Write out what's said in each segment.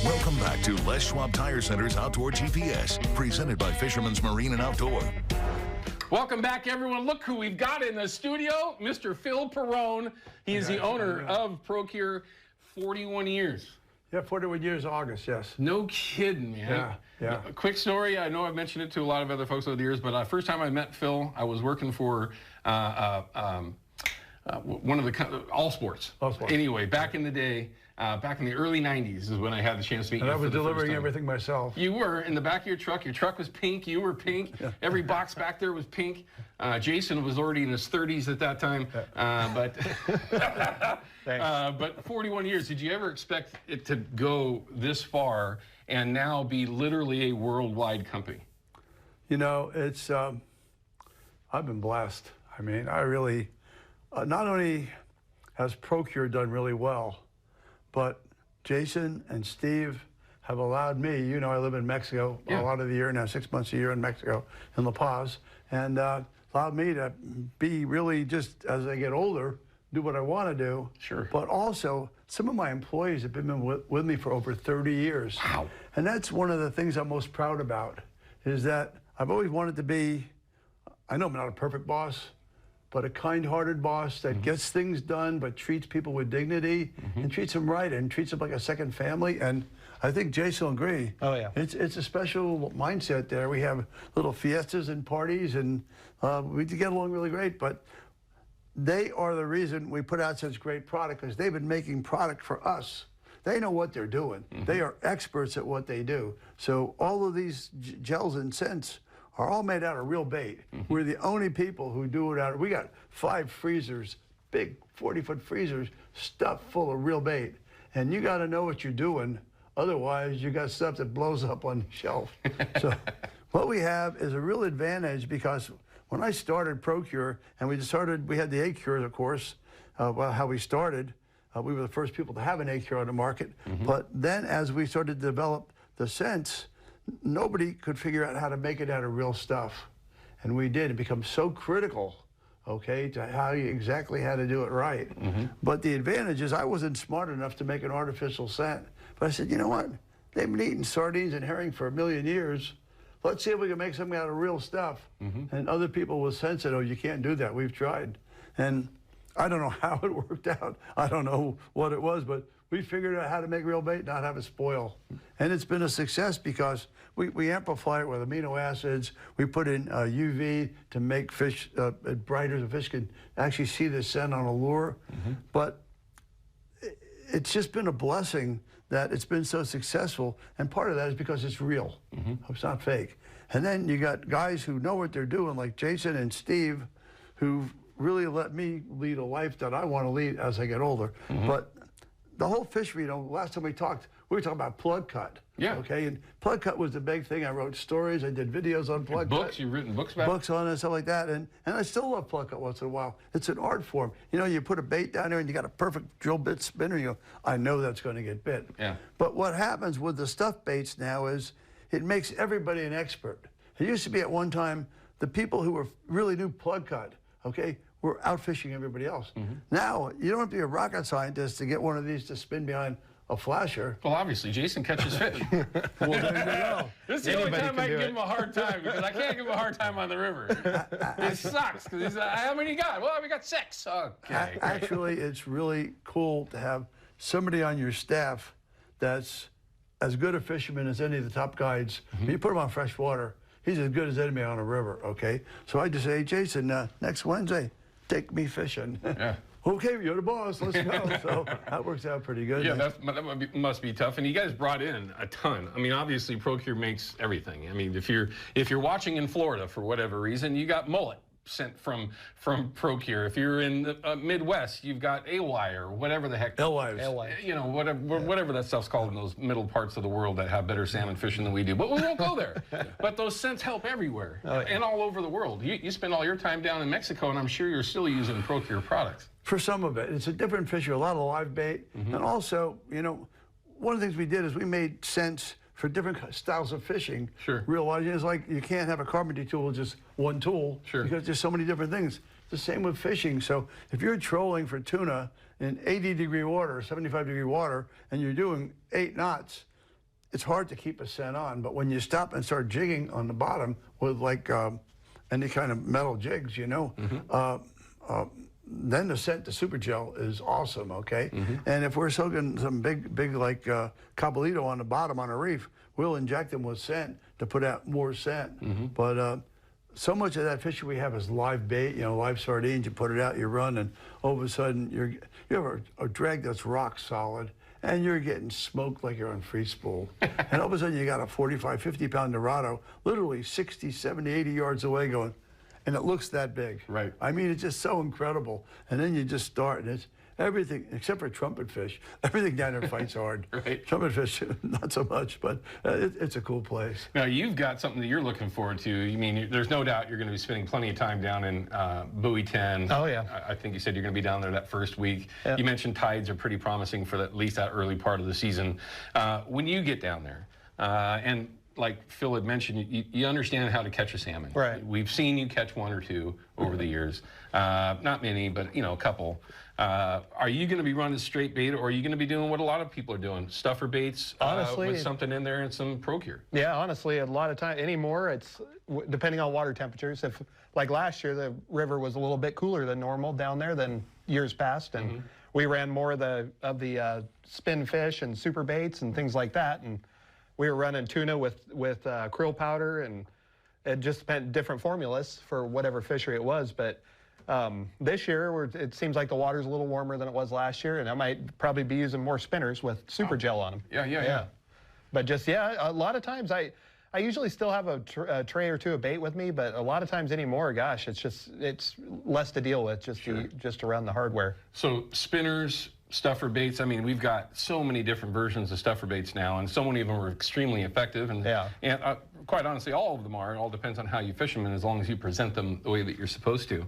Welcome back to Les Schwab Tire Center's Outdoor GPS, presented by Fisherman's Marine and Outdoor. Welcome back, everyone. Look who we've got in the studio, Mr. Phil Pirone. He is the owner of Procure, 41 years. Yeah, 41 years, August, yes. No kidding, man. Yeah. A quick story. I know I've mentioned it to a lot of other folks over the years, but first time I met Phil, I was working for one of the All Sports. Anyway, back in the day, back in the early 90s is when I had the chance to meet you. And I was delivering everything myself. You were in the back of your truck. Your truck was pink. You were pink. Every box back there was pink. Jason was already in his 30s at that time. But 41 years. Did you ever expect it to go this far and now be literally a worldwide company? You know, it's, I've been blessed. I mean, I really, not only has Procure done really well, but Jason and Steve have allowed me, you know, I live in Mexico a lot of the year now, 6 months a year in Mexico, in La Paz, and allowed me to be really just, as I get older, do what I want to do. Sure. But also, some of my employees have been with me for over 30 years. Wow. And that's one of the things I'm most proud about, is that I've always wanted to be, I know I'm not a perfect boss, but a kind-hearted boss that gets things done but treats people with dignity and treats them right and treats them like a second family. And I think Jason will agree. Oh, yeah. It's a special mindset there. We have little fiestas and parties, and we get along really great. But they are the reason we put out such great product, because they've been making product for us. They know what they're doing. They are experts at what they do. So all of these gels and scents are all made out of real bait. We're the only people who do it out of, we got 5 freezers, big 40-foot freezers, stuffed full of real bait. And you gotta know what you're doing, otherwise you got stuff that blows up on the shelf. So what we have is a real advantage, because when I started Procure, and we had the A-Cure, of course, well, how we started, we were the first people to have an A-Cure on the market. But then as we started to develop the scents, nobody could figure out how to make it out of real stuff. And we did. It became so critical, okay, to how you exactly how to do it right. But the advantage is I wasn't smart enough to make an artificial scent. But I said, you know what? They've been eating sardines and herring for 1,000,000 years. Let's see if we can make something out of real stuff. And other people will sense it. Oh, you can't do that. We've tried. And I don't know how it worked out. I don't know what it was, but we figured out how to make real bait, not have it spoil. And it's been a success because we amplify it with amino acids. We put in UV to make fish brighter, so fish can actually see the scent on a lure. But it's just been a blessing that it's been so successful. And part of that is because it's real. It's not fake. And then you got guys who know what they're doing, like Jason and Steve, who've really let me lead a life that I want to lead as I get older. But the whole fishery, you know, last time we talked, we were talking about plug cut. Okay, and plug cut was the big thing. I wrote stories, I did videos on plug cut. Books, you've written books about it? Books on it and stuff like that, and I still love plug cut once in a while. It's an art form. You know, you put a bait down there and you got a perfect drill bit spinner, you go, I know that's going to get bit. But what happens with the stuff baits now is it makes everybody an expert. It used to be at one time, the people who were really new plug cut, okay, we're out fishing everybody else. Now, you don't have to be a rocket scientist to get one of these to spin behind a flasher. Well, obviously, Jason catches fish. Well, there you go. This is the only time I can give him a hard time, because I can't give him a hard time on the river. It sucks, because he's like, how many you got? Well, we got 6. Okay. Actually, it's really cool to have somebody on your staff that's as good a fisherman as any of the top guides. When you put him on fresh water, he's as good as anybody on a river, okay? So I just say, hey, Jason, next Wednesday, take me fishing. Okay, you're the boss, let's go. So that works out pretty good. Yeah, that must be tough. And you guys brought in a ton. I mean, obviously, Procure makes everything. I mean, if you're watching in Florida for whatever reason, you got mullet sent from Procure. If you're in the Midwest, you've got AY or whatever the heck. Alewives. You know, whatever that stuff's called in those middle parts of the world that have better salmon fishing than we do. But we won't go there. But those scents help everywhere and all over the world. You spend all your time down in Mexico, and I'm sure you're still using Procure products. For some of it. It's a different fishery, a lot of live bait. And also, you know, one of the things we did is we made scents for different styles of fishing. Real wise. It's like you can't have a carpentry tool with just one tool because there's so many different things. The same with fishing. So if you're trolling for tuna in 80-degree water, 75-degree water, and you're doing 8 knots, it's hard to keep a scent on, but when you stop and start jigging on the bottom with like any kind of metal jigs, you know, then the scent, the super gel is awesome, okay? And if we're soaking some big like cabalito on the bottom on a reef, we'll inject them with scent to put out more scent. But so much of that fishing we have is live bait, you know, live sardines. You put it out, you run, and all of a sudden you have a drag that's rock solid, and you're getting smoked like you're on free spool. And all of a sudden you got a 45, 50-pound Dorado, literally 60, 70, 80 yards away going, and it looks that big. Right. I mean, it's just so incredible. And then you just start, and it's everything, except for trumpet fish. Everything down there fights hard. Right. Trumpet fish, not so much, but it's a cool place. Now, you've got something that you're looking forward to. You mean, there's no doubt you're going to be spending plenty of time down in Buoy 10. Oh, yeah. I think you said you're going to be down there that first week. Yep. You mentioned tides are pretty promising for at least that early part of the season. When you get down there, and like Phil had mentioned, you understand how to catch a salmon. Right. We've seen you catch one or two over the years. Not many, but, you know, a couple. Are you going to be running straight bait, or are you going to be doing what a lot of people are doing, stuffer baits Honestly, with something in there and some procure? Yeah, honestly, a lot of time anymore, it's depending on water temperatures. If like last year, the river was a little bit cooler than normal down there than years past, and we ran more of the spin fish and super baits and things like that, and we were running tuna with krill powder, and it just depended different formulas for whatever fishery it was, but. This year, it seems like the water's a little warmer than it was last year, and I might probably be using more spinners with super gel on them. Yeah. But just, a lot of times I usually still have a tray or two of bait with me, but a lot of times anymore, gosh, it's less to deal with just to run the hardware. So spinners, stuffer baits, I mean, we've got so many different versions of stuffer baits now, and so many of them are extremely effective. And quite honestly, all of them are. It all depends on how you fish them, and as long as you present them the way that you're supposed to.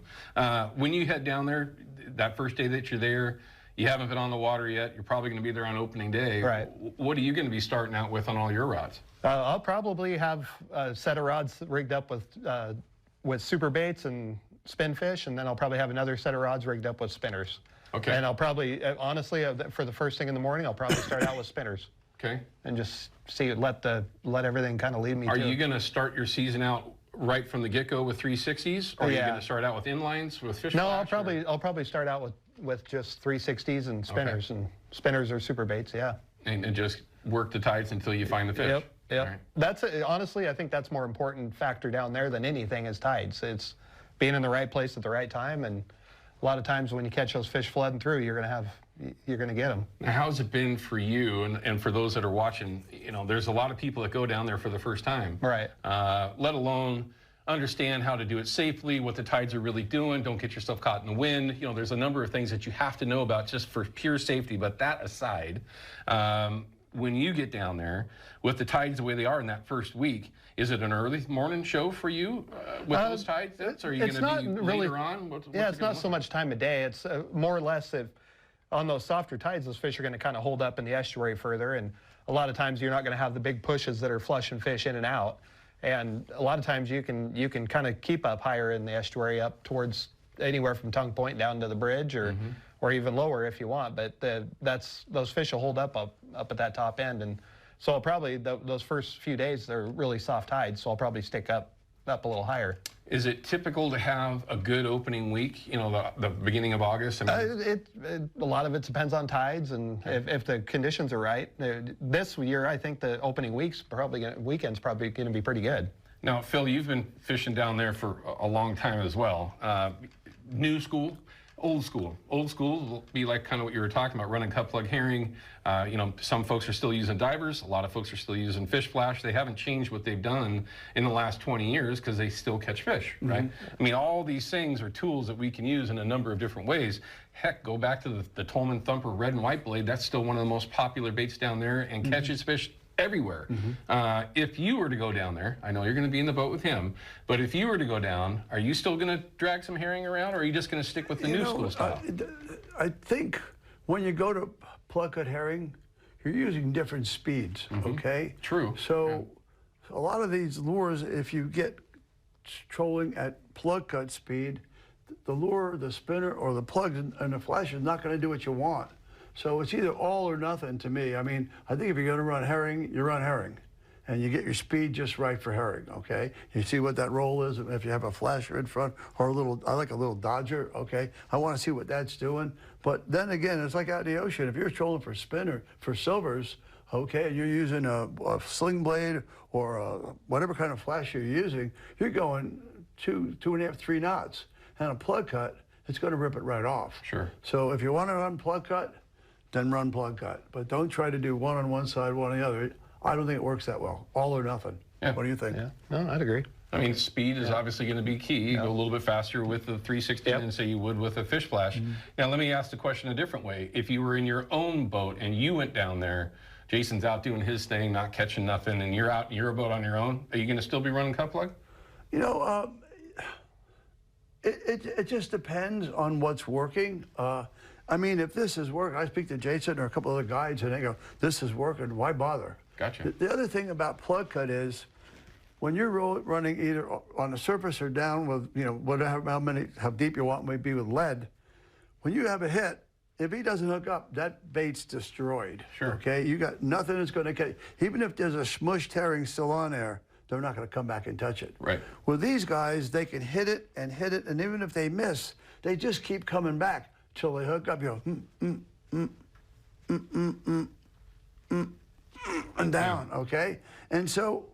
When you head down there, that first day that you're there, you haven't been on the water yet. You're probably going to be there on opening day. Right. What are you going to be starting out with on all your rods? I'll probably have a set of rods rigged up with super baits and spin fish, and then I'll probably have another set of rods rigged up with spinners. Okay. And I'll probably, honestly, for the first thing in the morning, I'll probably start out with spinners. Okay. And just let everything kind of lead me to. Are you going to start your season out right from the get-go with 360s, or are you going to start out with inlines with fish? No, I'll probably start out with just 360s and spinners, and spinners or super baits, yeah. And just work the tides until you find the fish. Yep. Right. That's honestly, I think that's more important factor down there than anything is tides. It's being in the right place at the right time, and a lot of times when you catch those fish flooding through, you're going to get them. Now, how's it been for you and for those that are watching? You know, there's a lot of people that go down there for the first time. Right. Let alone understand how to do it safely, what the tides are really doing, don't get yourself caught in the wind. You know, there's a number of things that you have to know about just for pure safety. But that aside, when you get down there with the tides the way they are in that first week, is it an early morning show for you with those tides? Or are you going to be later on? It's not so much time of day. It's more or less on those softer tides, those fish are going to kind of hold up in the estuary further, and a lot of times you're not going to have the big pushes that are flushing fish in and out. And a lot of times you can kind of keep up higher in the estuary, up towards anywhere from Tongue Point down to the bridge, or even lower if you want. But those fish will hold up at that top end, and so I'll probably those first few days they're really soft tides, so I'll probably stick up a little higher. Is it typical to have a good opening week, you know, the beginning of August? I mean, a lot of it depends on tides and if the conditions are right. This year, I think the opening weekend's probably going to be pretty good. Now, Phil, you've been fishing down there for a long time as well. New school, old school. Old school will be like kind of what you were talking about, running cut plug herring. You know, some folks are still using divers. A lot of folks are still using fish flash. They haven't changed what they've done in the last 20 years because they still catch fish, right? I mean, all these things are tools that we can use in a number of different ways. Heck, go back to the Tolman Thumper red and white blade. That's still one of the most popular baits down there and catches fish everywhere. If you were to go down there, I know you're going to be in the boat with him, but if you were to go down, are you still going to drag some herring around, or are you just going to stick with the new school style? I think when you go to plug cut herring, you're using different speeds, okay? True. So a lot of these lures, if you get trolling at plug cut speed, the lure, the spinner, or the plug and the flash is not going to do what you want. So it's either all or nothing to me. I mean, I think if you're going to run herring, you run herring. And you get your speed just right for herring, okay? You see what that roll is, if you have a flasher in front or a little, I like a little dodger, okay? I want to see what that's doing. But then again, it's like out in the ocean. If you're trolling for spinner, for silvers, okay, and you're using a sling blade or whatever kind of flash you're using, you're going 2.5, 3 knots. And a plug cut, it's going to rip it right off. Sure. So if you want to run plug cut, then run plug cut. But don't try to do one on one side, one on the other. I don't think it works that well. All or nothing. Yeah. What do you think? Yeah, no, I'd agree. I mean, speed is obviously going to be key. You go a little bit faster with the 316 than say you would with a fish flash. Now, let me ask the question a different way. If you were in your own boat and you went down there, Jason's out doing his thing, not catching nothing, and you're out in your boat on your own, are you going to still be running cut plug? You know, it just depends on what's working. I mean, if this is working, I speak to Jason or a couple other guides, and they go, this is working, why bother? Gotcha. The other thing about plug cut is, when you're running either on the surface or down with, you know, whatever, how deep you want maybe with lead, when you have a hit, if he doesn't hook up, that bait's destroyed. Sure. Okay, you got nothing that's going to catch. Even if there's a smushed herring still on there, they're not going to come back and touch it. Right. With these guys, they can hit it, and even if they miss, they just keep coming back till they hook up. You go, and down, okay? And so,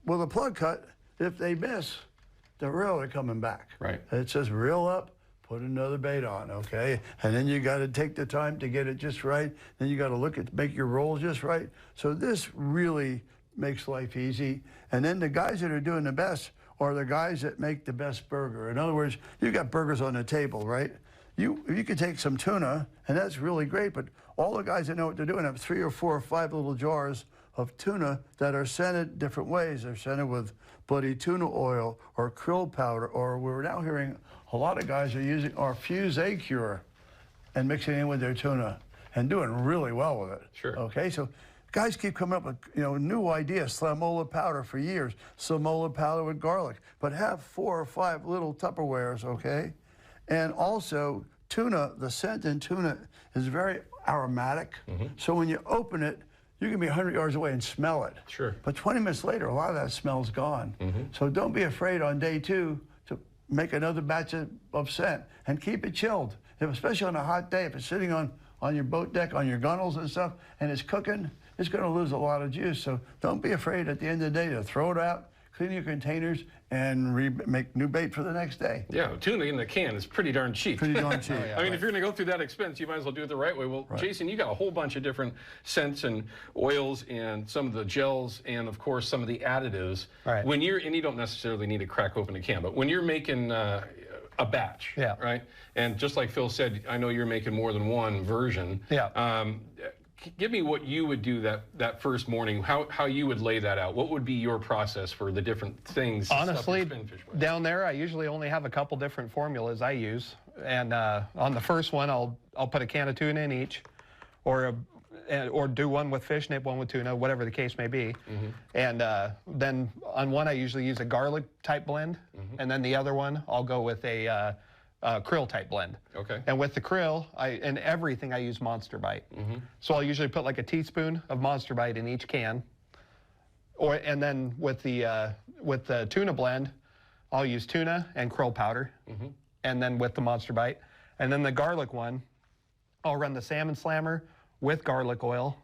with a plug cut, if they miss, they're really coming back. Right. It says reel up, put another bait on, okay? And then you got to take the time to get it just right. Then you got to make your roll just right. So this really makes life easy. And then the guys that are doing the best are the guys that make the best burger. In other words, you got burgers on the table, right? You could take some tuna, and that's really great, but all the guys that know what they're doing have 3 or 4 or 5 little jars of tuna that are scented different ways. They're scented with bloody tuna oil or krill powder, or we're now hearing a lot of guys are using our fuse egg cure and mixing it in with their tuna and doing really well with it. Sure. Okay, so guys keep coming up with, you know, new ideas. Slamola powder for years, Slamola powder with garlic, but have 4 or 5 little Tupperwares, okay? And also, tuna, the scent in tuna is very aromatic. So when you open it, you can be 100 yards away and smell it. Sure. But 20 minutes later, a lot of that smell's gone. So don't be afraid on day 2 to make another batch of scent and keep it chilled. Especially on a hot day, if it's sitting on your boat deck, on your gunnels and stuff, and it's cooking, it's going to lose a lot of juice. So don't be afraid at the end of the day to throw it out, clean your containers, and make new bait for the next day. Yeah, tuna in the can is pretty darn cheap. Pretty darn cheap. I mean, if you're going to go through that expense, you might as well do it the right way. Well, Jason, you got a whole bunch of different scents and oils and some of the gels and, of course, some of the additives. Right. When you're, and you don't necessarily need to crack open a can, but when you're making a batch, right? And just like Phil said, I know you're making more than one version. Yeah. Give me what you would do that first morning, how you would lay that out. What would be your process for the different things? Honestly, down there, I usually only have a couple different formulas I use. And on the first one, I'll put a can of tuna in each, or do one with fish nip, one with tuna, whatever the case may be. And then on one, I usually use a garlic type blend. And then the other one, I'll go with a krill type blend. Okay. And with the krill, in everything I use Monster Bite. So I'll usually put like a teaspoon of Monster Bite in each can. And then with the tuna blend, I'll use tuna and krill powder. And then with the Monster Bite. And then the garlic one, I'll run the salmon slammer with garlic oil.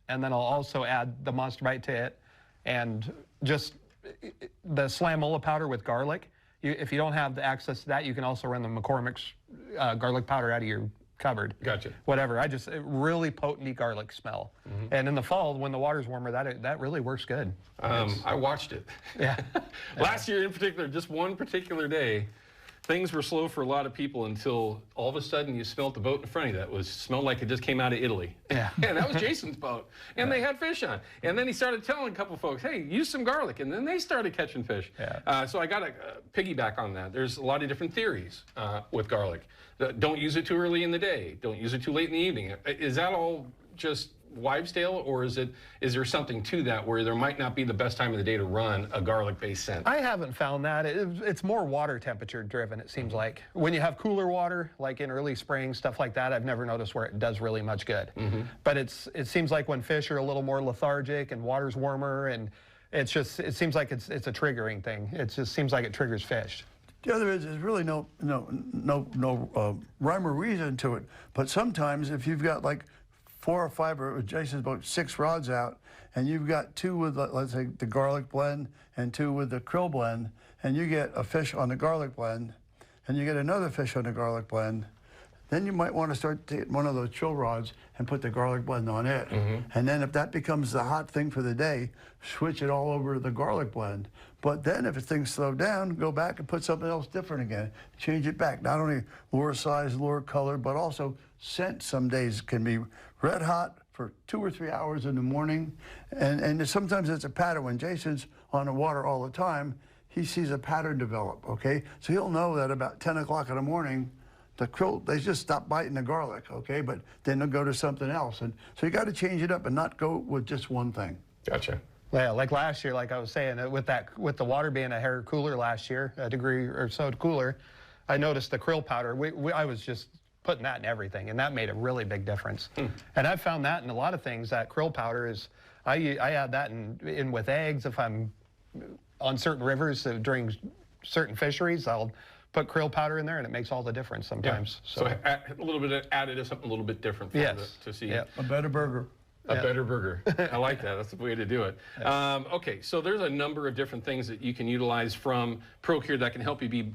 And then I'll also add the Monster Bite to it. And just the Slamola powder with garlic. If you don't have the access to that, you can also run the McCormick's garlic powder out of your cupboard. Gotcha. Whatever. Really potent garlic smell. And in the fall, when the water's warmer, that really works good. I watched it. Yeah. Last year in particular, just one particular day, things were slow for a lot of people until all of a sudden you smelled the boat in front of you that smelled like it just came out of Italy. Yeah. And that was Jason's boat. And they had fish on. And then he started telling a couple folks, hey, use some garlic. And then they started catching fish. Yeah. So I got to piggyback on that. There's a lot of different theories with garlic. Don't use it too early in the day. Don't use it too late in the evening. Is that all just wives' tale, or is there something to that where there might not be the best time of the day to run a garlic-based scent? I haven't found that. It's more water temperature driven, it seems like. When you have cooler water, like in early spring, stuff like that, I've never noticed where it does really much good. But it seems like when fish are a little more lethargic and water's warmer, and it seems like it's a triggering thing. It just seems like it triggers fish. The other is there's really no rhyme or reason to it. But sometimes if you've got like 4 or 5 or Jason's about 6 rods out, and you've got 2 with let's say the garlic blend and 2 with the krill blend, and you get a fish on the garlic blend, and you get another fish on the garlic blend, then you might want to start taking one of those chill rods and put the garlic blend on it. And then if that becomes the hot thing for the day, switch it all over to the garlic blend. But then if things slow down, go back and put something else different again. Change it back. Not only lure size, lure color, but also scent. Some days can be red hot for 2 or 3 hours in the morning. And sometimes it's a pattern. When Jason's on the water all the time, he sees a pattern develop, okay? So he'll know that about 10 o'clock in the morning, the krill, they just stop biting the garlic, okay? But then they'll go to something else. And so you got to change it up and not go with just one thing. Gotcha. Yeah, like last year, like I was saying, with the water being a hair cooler last year, a degree or so cooler, I noticed the krill powder. I was just putting that in everything, and that made a really big difference. And I've found that in a lot of things. That krill powder is, I add that in with eggs. If I'm on certain rivers during certain fisheries, I'll put krill powder in there, and it makes all the difference sometimes. Yeah. So a little bit of additive, something a little bit different for to see. A better burger. A better burger. I like that. That's the way to do it. Okay, so there's a number of different things that you can utilize from Procure that can help you be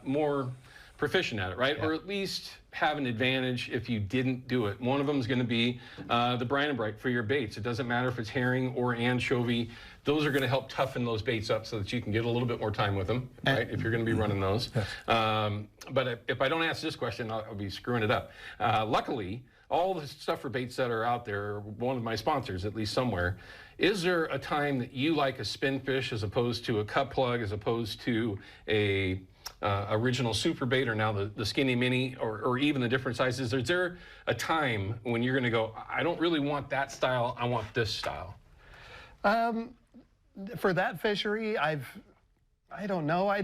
more proficient at it, right? Or at least have an advantage if you didn't do it. One of them is going to be the Brine and Bright for your baits. It doesn't matter if it's herring or anchovy. Those are going to help toughen those baits up so that you can get a little bit more time with them, right? If you're going to be running those. But if I don't ask this question, I'll be screwing it up. Luckily, all the stuff for baits that are out there, one of my sponsors, at least somewhere, is there a time that you like a spin fish as opposed to a cut plug, as opposed to a original super bait, or now the skinny mini, or even the different sizes? Is there a time when you're going to go, I don't really want that style, I want this style? For that fishery, I don't know. I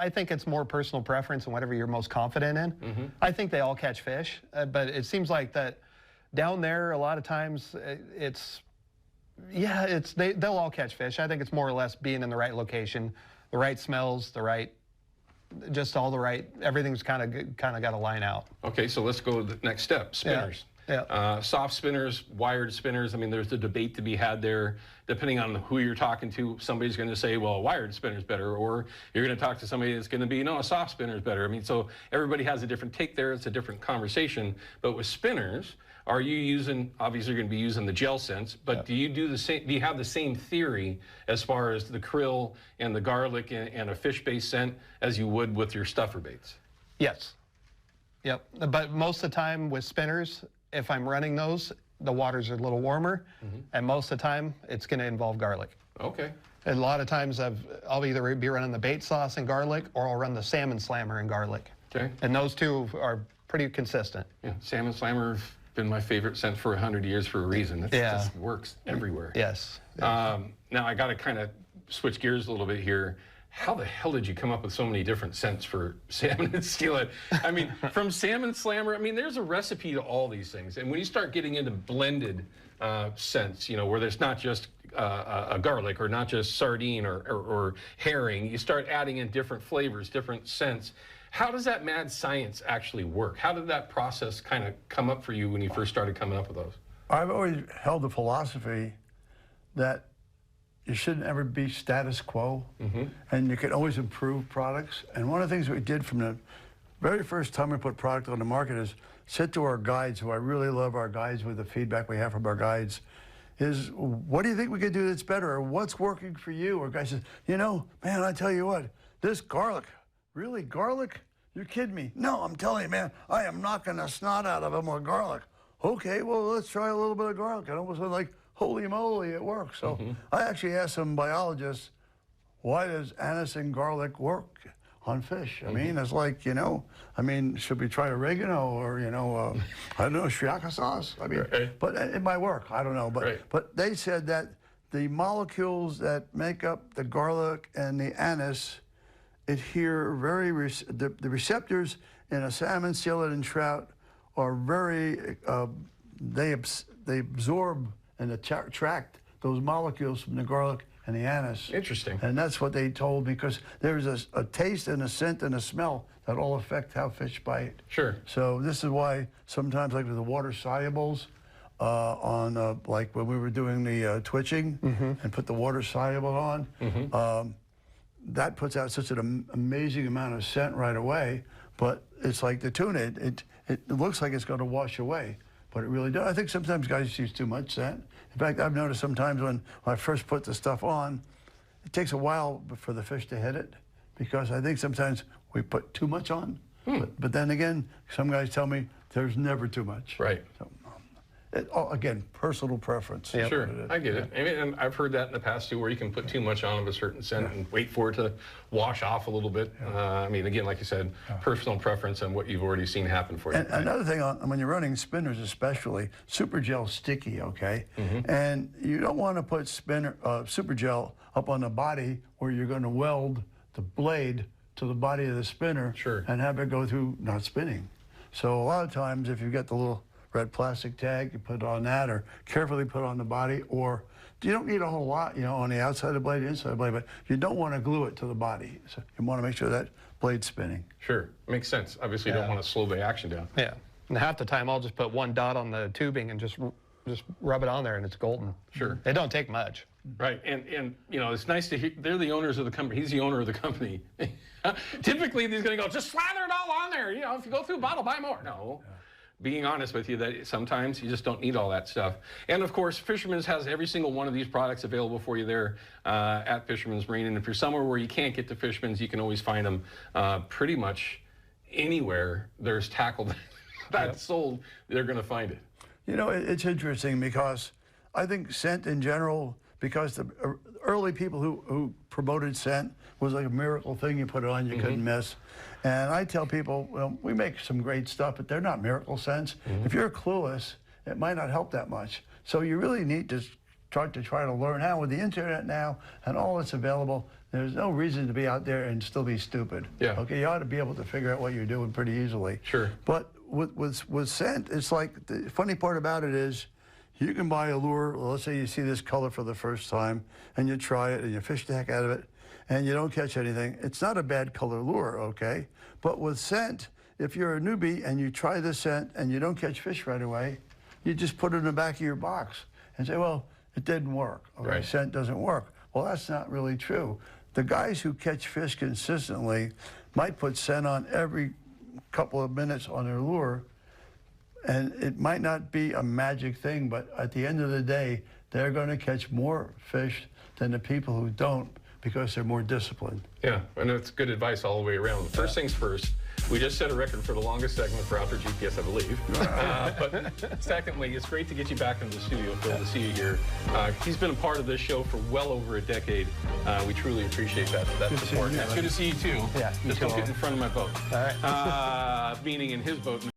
think it's more personal preference and whatever you're most confident in. I think they all catch fish, but it seems like that down there a lot of times they'll all catch fish. I think it's more or less being in the right location, the right smells, everything's kind of got to line out. Okay, so let's go to the next step, spinners. Soft spinners, wired spinners. I mean, there's a debate to be had there. Depending on who you're talking to, somebody's going to say, well, a wired spinner's better, or you're going to talk to somebody that's going to be, no, a soft spinner's better. I mean, so everybody has a different take there. It's a different conversation. But with spinners, are you using, obviously you're going to be using the gel scents, but do you do the same, do you have the same theory as far as the krill and the garlic and a fish-based scent as you would with your stuffer baits? Yes. Yep. But most of the time with spinners, if I'm running those, the waters are a little warmer, and most of the time it's going to involve garlic. Okay. And a lot of times I'll either be running the bait sauce and garlic, or I'll run the salmon slammer and garlic. Okay. And those two are pretty consistent. Yeah, salmon slammer have been my favorite scent for 100 years for a reason. It just works everywhere. Yes. Now I got to kind of switch gears a little bit here. How the hell did you come up with so many different scents for salmon and steelhead? I mean, from salmon slammer, I mean, there's a recipe to all these things. And when you start getting into blended scents, you know, where there's not just a garlic or not just sardine or herring, you start adding in different flavors, different scents. How does that mad science actually work? How did that process kind of come up for you when you first started coming up with those? I've always held the philosophy that you shouldn't ever be status quo, and you can always improve products. And one of the things we did from the very first time we put product on the market is said to our guides, who I really love our guides with the feedback we have from our guides, is what do you think we could do that's better, or what's working for you? Or guy says, you know, man, I tell you what, this garlic, really garlic? You're kidding me. No, I'm telling you, man, I am knocking the snot out of them with garlic. Okay, well, let's try a little bit of garlic. And all of a sudden, like, holy moly, it works. So I actually asked some biologists, why does anise and garlic work on fish. I mean, it's like, you know, I mean, should we try oregano or, you know, I don't know, shiaka sauce? I mean, but it might work. I don't know. But they said that the molecules that make up the garlic and the anise adhere the receptors in a salmon, sealet, and trout are very, they absorb and attract those molecules from the garlic and the anise. Interesting. And that's what they told me, because there's a taste and a scent and a smell that all affect how fish bite. Sure. So this is why sometimes, like with the water solubles, like when we were doing the twitching and put the water soluble on, that puts out such an amazing amount of scent right away. But it's like the tuna, it looks like it's going to wash away, but it really does. I think sometimes guys use too much scent. In fact, I've noticed sometimes when I first put the stuff on, it takes a while for the fish to hit it, because I think sometimes we put too much on. But then again, some guys tell me there's never too much. Right. So, again, personal preference. Yep. Sure, I get it. I mean, and I've heard that in the past too, where you can put too much on of a certain scent and wait for it to wash off a little bit. I mean, again, like you said, personal preference and what you've already seen happen for you. And another thing, when you're running spinners especially, super gel's sticky, okay? And you don't want to put super gel up on the body where you're going to weld the blade to the body of the spinner and have it go through not spinning. So a lot of times, if you get the little red plastic tag, you put it on that, or carefully put it on the body, or you don't need a whole lot, you know, on the outside of the blade, inside of the blade, but you don't want to glue it to the body. So you want to make sure that blade's spinning. Sure, makes sense. Obviously, you don't want to slow the action down. Yeah, and half the time I'll just put one dot on the tubing and just rub it on there, and it's golden. Sure. It don't take much. Right, and you know, it's nice to hear they're the owners of the company. He's the owner of the company. Typically, he's going to go, just slather it all on there. You know, if you go through a bottle, buy more. No. Being honest with you, that sometimes you just don't need all that stuff. And of course, Fisherman's has every single one of these products available for you there at Fisherman's Marine. And if you're somewhere where you can't get to Fisherman's, you can always find them pretty much anywhere there's tackle that's sold, they're going to find it. You know, it's interesting because I think scent in general, because the early people who promoted scent was like a miracle thing. You put it on, you couldn't miss. And I tell people, well, we make some great stuff, but they're not miracle scents. If you're clueless, it might not help that much. So you really need to try to learn how. With the internet now and all that's available, there's no reason to be out there and still be stupid. Yeah. Okay, you ought to be able to figure out what you're doing pretty easily. Sure. But with scent, it's like, the funny part about it is, you can buy a lure, let's say you see this color for the first time, and you try it, and you fish the heck out of it, and you don't catch anything. It's not a bad color lure, okay? But with scent, if you're a newbie and you try this scent and you don't catch fish right away, you just put it in the back of your box and say, well, it didn't work. Okay, scent doesn't work. Well, that's not really true. The guys who catch fish consistently might put scent on every couple of minutes on their lure, and it might not be a magic thing, but at the end of the day, they're going to catch more fish than the people who don't, because they're more disciplined. Yeah, and it's good advice all the way around. First things first, we just set a record for the longest segment for Outdoor GPS, I believe. But secondly, it's great to get you back into the studio, Phil, to see you here. He's been a part of this show for well over a decade. We truly appreciate that support. It's good to see you too. Yeah, just don't get in front of my boat. All right. Meaning in his boat.